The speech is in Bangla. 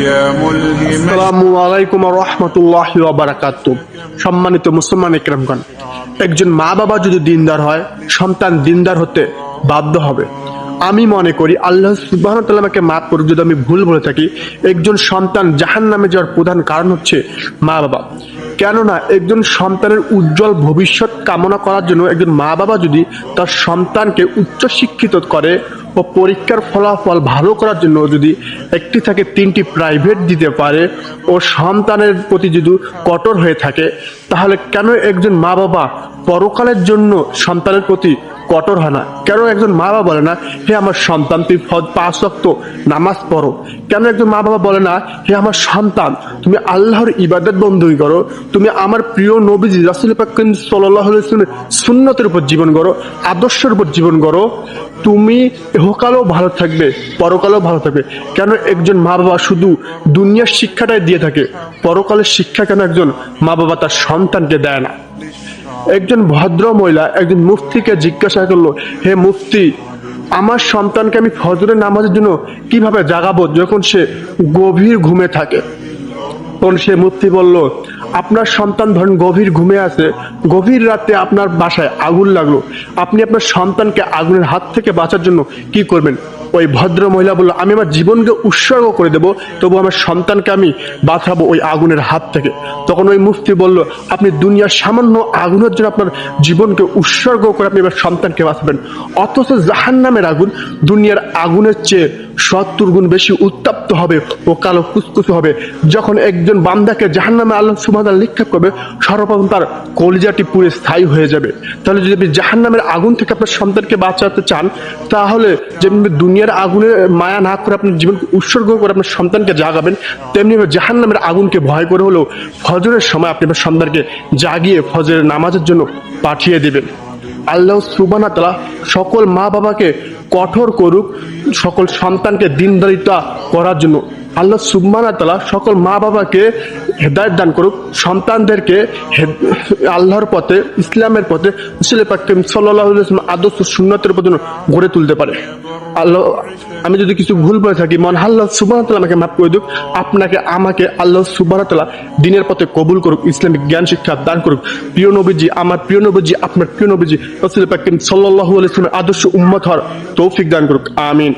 আসসালামু আলাইকুম রহমতুল্লাহি ওয়া বারাকাতুহু। সম্মানিত মুসলমান ইকরামগণ, একজন মা বাবা যদি দিনদার হয়, সন্তান দিনদার হতে বাধ্য হবে। আমি মনে করি আল্লাহ সুবহানাহু ওয়া তাআলা আমাকে মাফ করুক যদি আমি ভুল বলে থাকি। একজন সন্তান জাহান্নামে যাওয়ার প্রধান কারণ হচ্ছে মা বাবা। কেননা একজন সন্তানের উজ্জ্বল ভবিষ্যৎ কামনা করার জন্য একজন মা বাবা যদি তার সন্তানকে উচ্চশিক্ষিত করে ও পরীক্ষার ফলাফল ভালো করার জন্য যদি একটি থেকে 3টি প্রাইভেট দিতে পারে ও সন্তানের প্রতি যদি কঠোর হয়ে থাকে, তাহলে কেন একজন মা বাবা পরকালের জন্য সন্তানের প্রতি কঠোর হয় না? কেন একজন মা বাবা বলে না, হে আমার সন্তান তুমি 5 ওয়াক্ত নামাজ পড়ো? কেন একজন মা বাবা বলে না, হে আমার সন্তান তুমি আল্লাহর ইবাদত বন্দী করো, তুমি আমার প্রিয় নবীজি রাসূল পাক সাল্লাল্লাহু আলাইহি ওয়াসাল্লামের সুন্নতের উপর জীবন করো, আদর্শের উপর জীবন করো, তুমি ইহকালেও ভালো থাকবে, পরকালেও ভালো থাকবে? কেন একজন মা বাবা শুধু দুনিয়ার শিক্ষাটাই দিয়ে থাকে, পরকালের শিক্ষা কেন একজন মা বাবা তার সন্তানকে দেয় না? একজন ভদ্র মহিলা একজন মুফতিকে জিজ্ঞাসা করলো, হে মুফতি, আমার সন্তানকে আমি ফজরের নামাজের জন্য কিভাবে জাগাবো যখন সে গভীর ঘুমে থাকে? তখন সে মুফতি বলল, আপনার সন্তান ধরেন গভীর ঘুমে আছে, গভীর রাতে আপনার বাসায় আগুন লাগলো, আপনি আপনার সন্তানকে আগুনের হাত থেকে বাঁচার জন্য কি করবেন? ওই ভদ্র মহিলা বলল, আমি আমার জীবনকে উৎসর্গ করে দেব, তবু আমার সন্তানকে আমি বাঁচাবো ওই আগুনের হাত থেকে। তখন ওই মুফতি বলল, আপনি দুনিয়ার সামান্য আগুনের জন্য আপনার জীবনকে উৎসর্গ করে আপনি আমার সন্তানকে বাঁচাবেন, অথচ জাহান্নামের আগুন দুনিয়ার আগুনের চেয়ে 70 গুণ বেশি উত্তপ্ত হবে ও কালো কুচকুচে হবে। যখন একজন বান্দাকে জাহান্নামে আল্লাহ সুবহানাহু ওয়া তাআলা নিক্ষেপ করবে, সর্বপ্রথম তার কলিজাটি পুরো স্থায়ী হয়ে যাবে। তাহলে যদি আপনি জাহান্নামের আগুন থেকে আপনার সন্তানকে বাঁচাতে চান, তাহলে যেমনি দুনিয়ার আগুনের মায়া না করে আপনার জীবনকে উৎসর্গ করে আপনার সন্তানকে জাগাবেন, তেমনি জাহান্নামের আগুনকে ভয় করে হলেও ফজরের সময় আপনি আপনার সন্তানকে জাগিয়ে ফজরের নামাজের জন্য পাঠিয়ে দেবেন। আল্লাহ সুবহানাহু ওয়া তাআলা সকল মা বাবাকে কঠোর করুক সকল সন্তানকে দিনদারিতা করার জন্য। আল্লাহ সুবহানাহু ওয়া তাআলা সকল মা বাবাকে হেদায়েত দান করুক, সন্তানদেরকে আল্লাহর পথে, ইসলামের পথে, রাসূল পাক সাল্লাল্লাহু আলাইহি ওয়াসাল্লাম আদর্শ সুন্নতের পথে গড়ে তুলতে পারে। আল্লাহ, আমি যদি কিছু ভুল বলে থাকি, মন আল্লাহ সুবহানাহু ওয়া তাআলা আমাকে মাফ করে দিক। আপনাকে আমাকে আল্লাহ সুবহানাহু ওয়া তাআলা দিনের পথে কবুল করুক, ইসলামিক জ্ঞান শিক্ষা দান করুক। প্রিয় নবীজি, আমার প্রিয় নবীজি, আপনার প্রিয় নবীজি রাসূল পাক সাল্লাল্লাহু আলাইহি ওয়াসাল্লামের আদর্শ উম্মত হওয়ার তৌফিক দান করুক। আমিন।